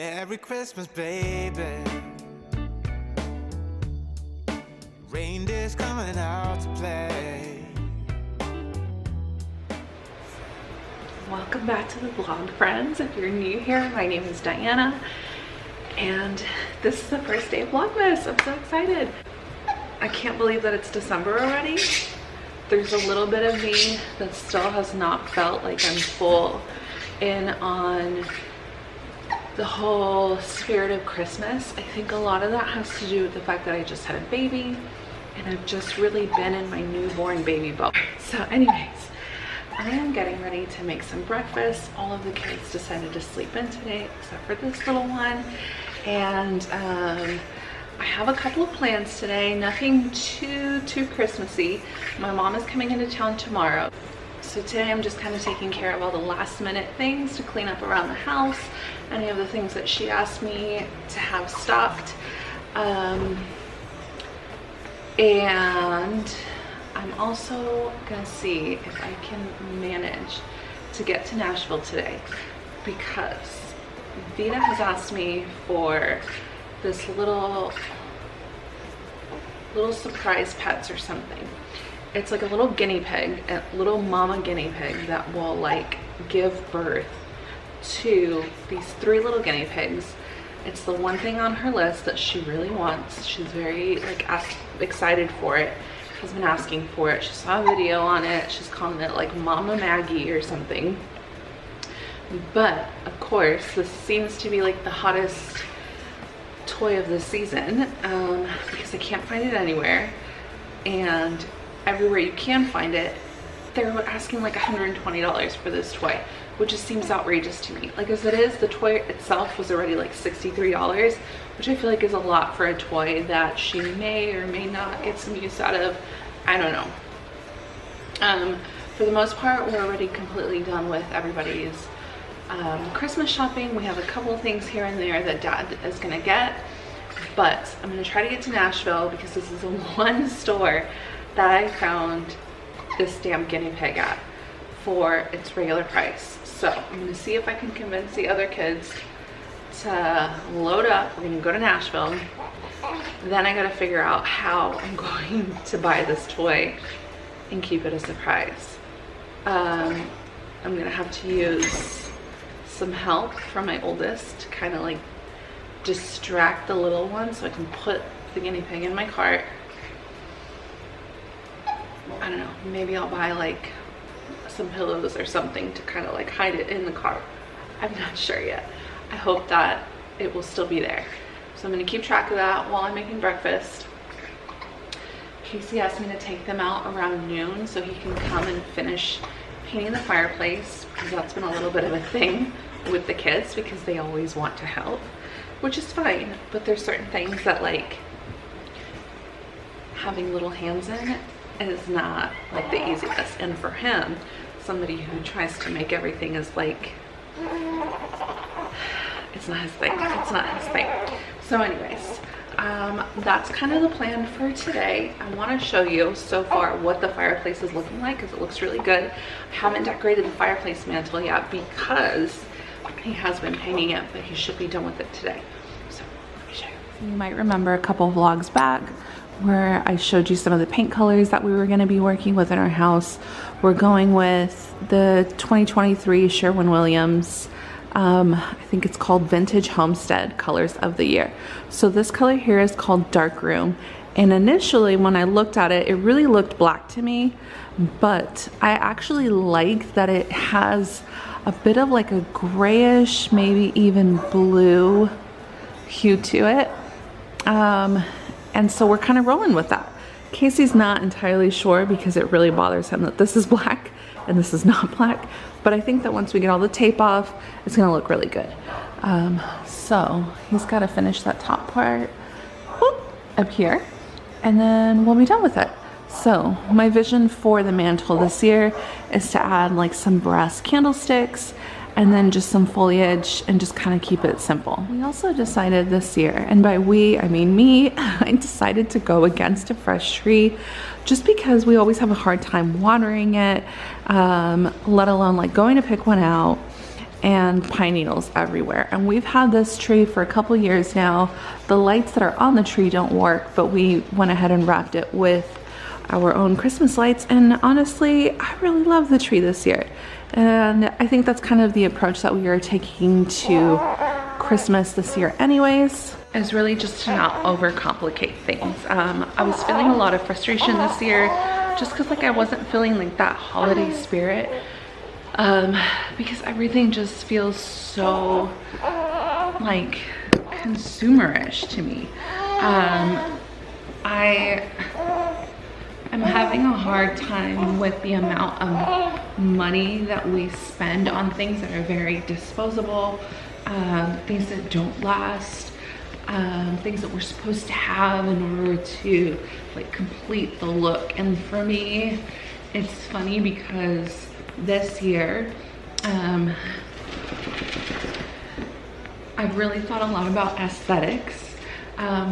Merry Christmas, baby. Reindeer's coming out to play. Welcome back to the vlog, friends. If you're new here, my name is Diana, and this is the first day of Vlogmas. I'm so excited. I can't believe that it's December already. There's a little bit of me that still has not felt like I'm full in on the whole spirit of Christmas. I think a lot of that has to do with the fact that I just had a baby and I've just really been in my newborn baby boat. So anyways, I am getting ready to make some breakfast. All of the kids decided to sleep in today except for this little one, and I have a couple of plans today. Nothing too Christmassy. My mom is coming into town tomorrow, so today I'm just kind of taking care of all the last minute things to clean up around the house, any of the things that she asked me to have stocked, and I'm also gonna see if I can manage to get to Nashville today, because Vita has asked me for this little surprise pets or something. It's like a little guinea pig, a little mama guinea pig that will like give birth to these 3 little guinea pigs. It's the one thing on her list that she really wants. She's very like excited for it. She's been asking for it. She saw a video on it. She's calling it like Mama Maggie or something. But of course, this seems to be like the hottest toy of the season, because I can't find it anywhere, and everywhere you can find it, they're asking like $120 for this toy, which just seems outrageous to me. Like, as it is, the toy itself was already like $63, which I feel like is a lot for a toy that she may or may not get some use out of. I don't know. For the most part, we're already completely done with everybody's Christmas shopping. We have a couple of things here and there that Dad is gonna get, but I'm gonna try to get to Nashville because this is the one store that I found this damn guinea pig at for its regular price. So I'm gonna see if I can convince the other kids to load up. We're gonna go to Nashville. Then I gotta figure out how I'm going to buy this toy and keep it a surprise. I'm gonna have to use some help from my oldest to kind of like distract the little one so I can put the guinea pig in my cart. I don't know, maybe I'll buy like some pillows or something to kind of like hide it in the cart. I'm not sure yet. I hope that it will still be there. So I'm gonna keep track of that while I'm making breakfast. Casey asked me to take them out around noon so he can come and finish painting the fireplace, because that's been a little bit of a thing with the kids because they always want to help, which is fine, but there's certain things that like having little hands in is not like the easiest. And for him, somebody who tries to make everything is like, it's not his thing. It's not his thing. So anyways, that's kind of the plan for today. I want to show you so far what the fireplace is looking like, because it looks really good. I haven't decorated the fireplace mantle yet because he has been painting it, but he should be done with it today. So let me show you. You might remember a couple vlogs back where I showed you some of the paint colors that we were going to be working with in our house. We're going with the 2023 Sherwin-Williams, I think it's called Vintage Homestead Colors of the Year. So this color here is called Dark Room. And initially when I looked at it, it really looked black to me, but I actually like that it has a bit of like a grayish, maybe even blue hue to it. And so we're kind of rolling with that. Casey's not entirely sure because it really bothers him that this is black and this is not black. But I think that once we get all the tape off, it's gonna look really good. So he's gotta finish that top part up here, and then we'll be done with it. So my vision for the mantle this year is to add like some brass candlesticks and then just some foliage and just kind of keep it simple. We also decided this year, and by we, I mean me, I decided to go against a fresh tree just because we always have a hard time watering it, let alone like going to pick one out and pine needles everywhere. And we've had this tree for a couple years now. The lights that are on the tree don't work, but we went ahead and wrapped it with our own Christmas lights. And honestly, I really love the tree this year. And I think that's kind of the approach that we are taking to Christmas this year anyways, is really just to not overcomplicate things. I was feeling a lot of frustration this year just because like I wasn't feeling like that holiday spirit, because everything just feels so like consumerish to me. I'm having a hard time with the amount of money that we spend on things that are very disposable, things that don't last, things that we're supposed to have in order to like complete the look. And for me, it's funny because this year, I've really thought a lot about aesthetics,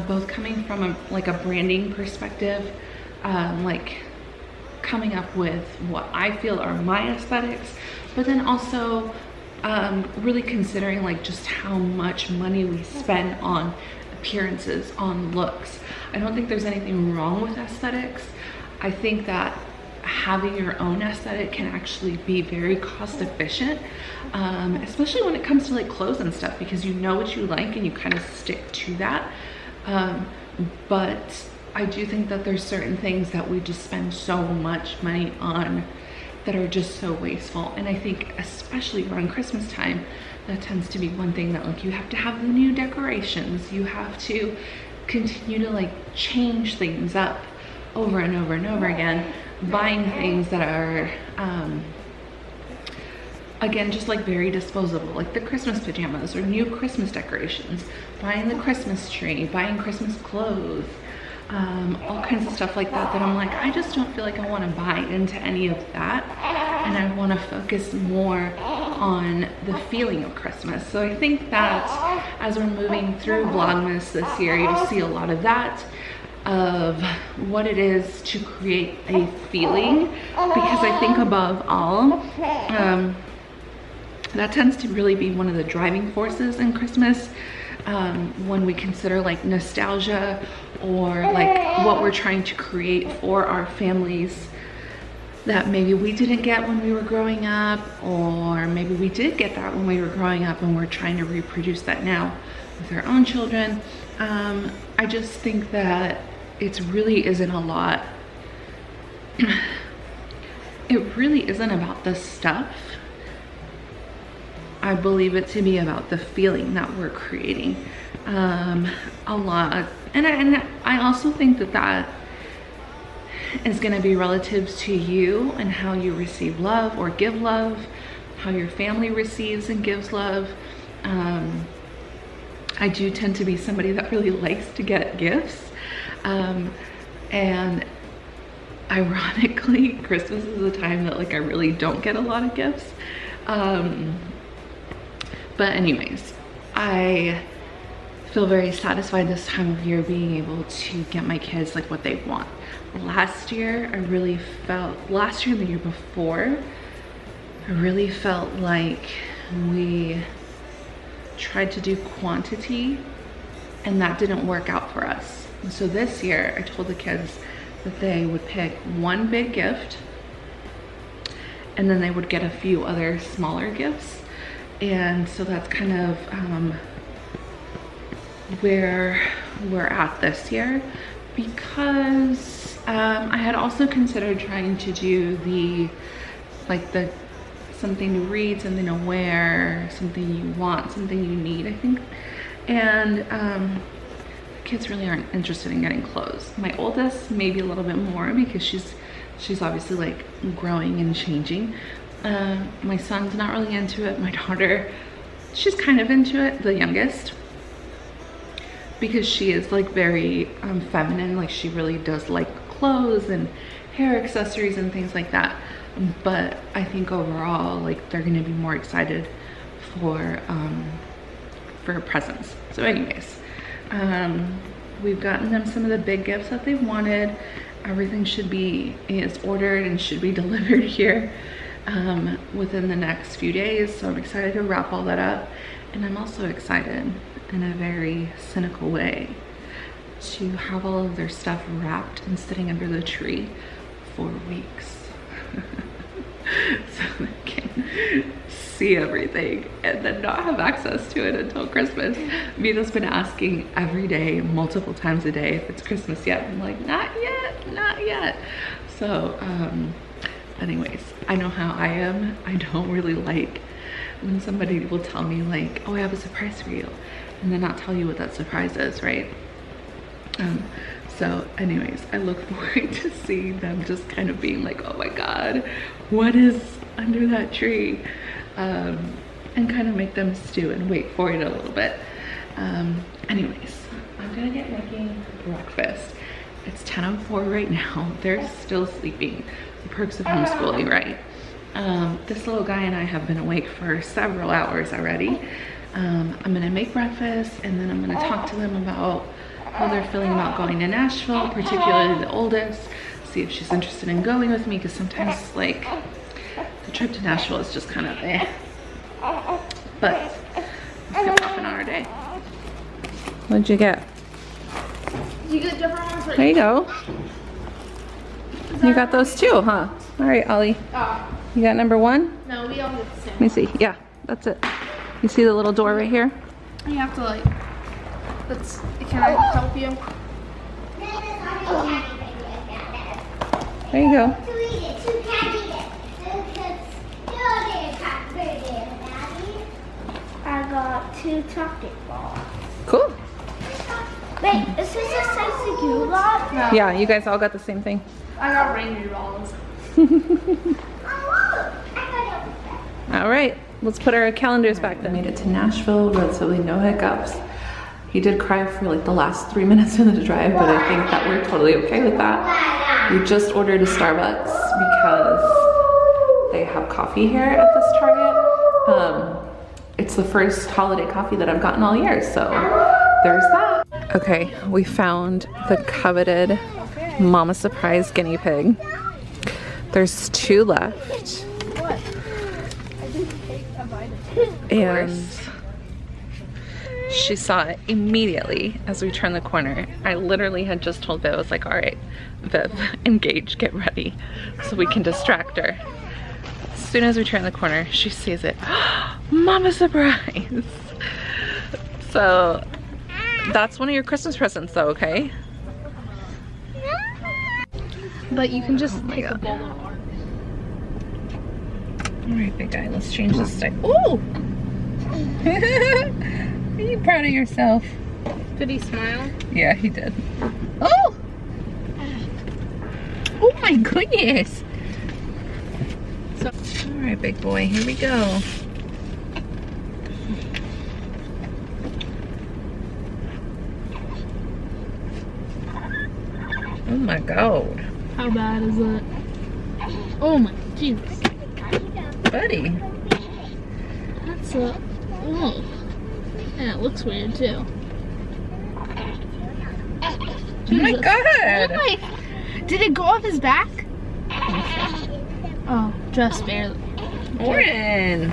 both coming from a branding perspective, like coming up with what I feel are my aesthetics, but then also really considering like just how much money we spend on appearances, on looks. I don't think there's anything wrong with aesthetics. I think that having your own aesthetic can actually be very cost efficient, especially when it comes to like clothes and stuff, because you know what you like and you kind of stick to that. But I do think that there's certain things that we just spend so much money on that are just so wasteful. And I think especially around Christmas time, that tends to be one thing that like you have to have the new decorations, you have to continue to like change things up over and over and over again, buying things that are again just like very disposable, like the Christmas pajamas or new Christmas decorations, buying the Christmas tree, buying Christmas clothes, all kinds of stuff like that, that I'm like, I just don't feel like I want to buy into any of that, and I want to focus more on the feeling of Christmas. So I think that as we're moving through Vlogmas this year, you'll see a lot of that, of what it is to create a feeling, because I think above all, that tends to really be one of the driving forces in Christmas, when we consider like nostalgia or like what we're trying to create for our families that maybe we didn't get when we were growing up, or maybe we did get that when we were growing up and we're trying to reproduce that now with our own children. I just think that it really isn't a lot. It really isn't about the stuff. I believe it to be about the feeling that we're creating, a lot. And I also think that that is going to be relative to you and how you receive love or give love, how your family receives and gives love. I do tend to be somebody that really likes to get gifts, and ironically, Christmas is a time that like I really don't get a lot of gifts. But anyways, I feel very satisfied this time of year being able to get my kids like what they want. Last year, I really felt, last year and the year before, I really felt like we tried to do quantity and that didn't work out for us. And so this year, I told the kids that they would pick one big gift and then they would get a few other smaller gifts. And so that's kind of where we're at this year, because I had also considered trying to do the something to read, something to wear, something you want, something you need, I think. And kids really aren't interested in getting clothes. My oldest maybe a little bit more, because she's obviously like growing and changing. My son's not really into it. My daughter, she's kind of into it, the youngest, because she is like very feminine. Like she really does like clothes and hair accessories and things like that. But I think overall, like they're gonna be more excited for presents. So anyways, we've gotten them some of the big gifts that they wanted. Everything is ordered and should be delivered here. within the next few days. So I'm excited to wrap all that up. And I'm also excited in a very cynical way to have all of their stuff wrapped and sitting under the tree for weeks. So they can see everything and then not have access to it until Christmas. Vito's been asking every day, multiple times a day, if it's Christmas yet. I'm like, not yet, not yet. So anyways, I know how I am. I don't really like when somebody will tell me like, oh, I have a surprise for you, and then not tell you what that surprise is, right? So anyways, I look forward to seeing them just kind of being like, oh my God, what is under that tree? And kind of make them stew and wait for it a little bit. Anyways, I'm gonna get making breakfast. It's 10:04 right now. They're still sleeping. The perks of homeschooling, right? This little guy and I have been awake for several hours already. I'm gonna make breakfast and then I'm gonna talk to them about how they're feeling about going to Nashville, particularly the oldest, see if she's interested in going with me, because sometimes like the trip to Nashville is just kind of eh. But let's get popping on our day. What'd you get? You get different ones. There you go. You got those too, huh? All right, Ollie. You got number 1? No, we all get the same. Let me see. Yeah, that's it. You see the little door right here? You have to like, can I help you? There you go. I got 2 chocolate balls. Cool. Wait, is this the size that you got? No. Yeah, you guys all got the same thing. I got reindeer balls. All right, let's put our calendars back then. Made it to Nashville, relatively no hiccups. He did cry for like the last 3 minutes into the drive, but I think that we're totally okay with that. We just ordered a Starbucks because they have coffee here at this Target. It's the first holiday coffee that I've gotten all year, so there's that. Okay, we found the coveted Mama Surprise guinea pig. There's 2 left. And she saw it immediately as we turned the corner. I literally had just told Viv, I was like, all right, Viv, engage, get ready so we can distract her. As soon as we turn the corner, she sees it. Mama Surprise! So that's one of your Christmas presents though, okay? But you can just take a bowl of orange. All right, big guy, let's change this style. Ooh! Are you proud of yourself? Did he smile? Yeah, he did. Oh! Oh my goodness! So, all right, big boy, here we go. Oh my God. how bad is it? Oh my Jesus. Buddy. That's a. Oh. And it looks weird too. Oh my God. Oh my. Did it go off his back? Oh, just barely. Oren.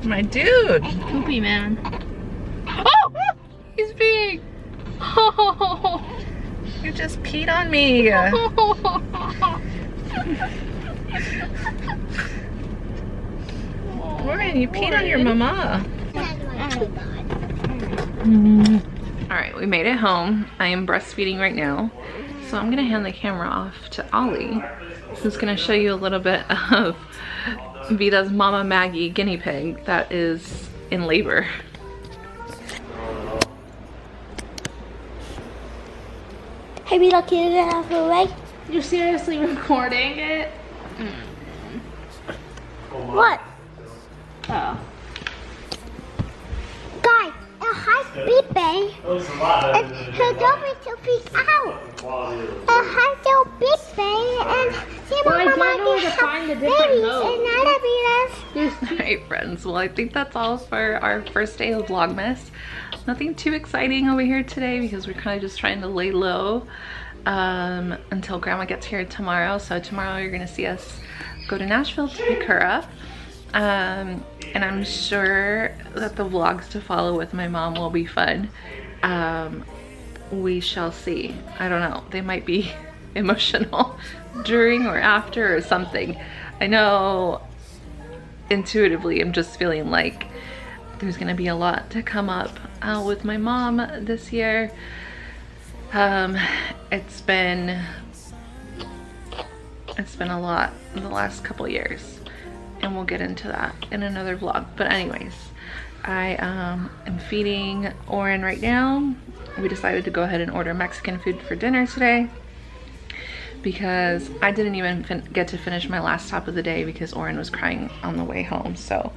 My dude. Poopy man. Oh! He's big. Oh. You just peed on me. Oren, you peed on your mama. All right, we made it home. I am breastfeeding right now. So I'm gonna hand the camera off to Ollie, who's gonna show you a little bit of Vita's Mama Maggie guinea pig that is in labor. Hey, we lucky to get out of the way. You're seriously recording it? What? Oh. Guys, a high speed bay. And her dog to be out. A high speed big bay and see Well, I what don't know where to find the different modes. All right, friends. Well, I think that's all for our first day of Vlogmas. Nothing too exciting over here today because we're kind of just trying to lay low. until Grandma gets here tomorrow. So tomorrow you're gonna see us go to Nashville to pick her up. And I'm sure that the vlogs to follow with my mom will be fun. We shall see. I don't know, they might be emotional during or after or something. I know intuitively I'm just feeling like there's gonna be a lot to come up with my mom this year. It's been a lot in the last couple years, and we'll get into that in another vlog. But anyways, I am feeding Oren right now. We decided to go ahead and order Mexican food for dinner today because I didn't even get to finish my last stop of the day because Oren was crying on the way home. So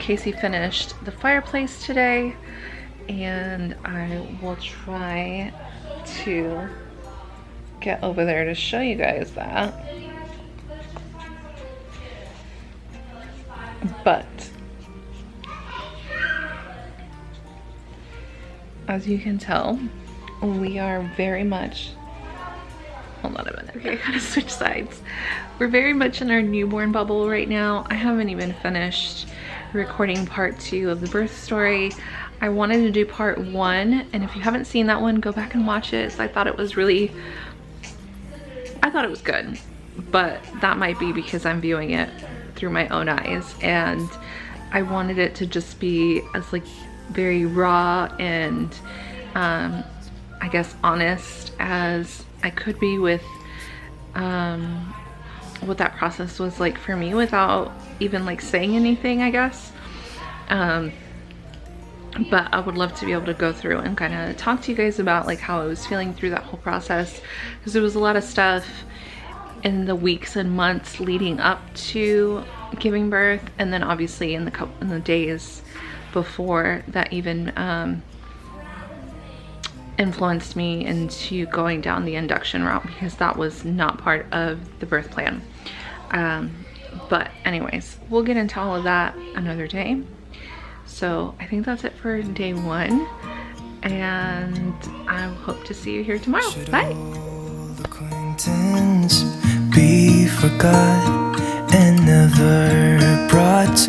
Casey finished the fireplace today, and I will try to get over there to show you guys that. But as you can tell, we are very much, hold on a minute, okay, I gotta switch sides. We're very much in our newborn bubble right now. I haven't even finished recording part 2 of the birth story. I wanted to do part 1, and if you haven't seen that one, go back and watch it. So I thought it was good, but that might be because I'm viewing it through my own eyes, and I wanted it to just be as like very raw and I guess honest as I could be with what that process was like for me without even like saying anything, I guess. But I would love to be able to go through and kind of talk to you guys about like how I was feeling through that whole process, because there was a lot of stuff in the weeks and months leading up to giving birth, and then obviously in the days before that even influenced me into going down the induction route, because that was not part of the birth plan. But anyways, we'll get into all of that another day. So I think that's it for day 1, and I hope to see you here tomorrow. Bye. Be forgot and never brought to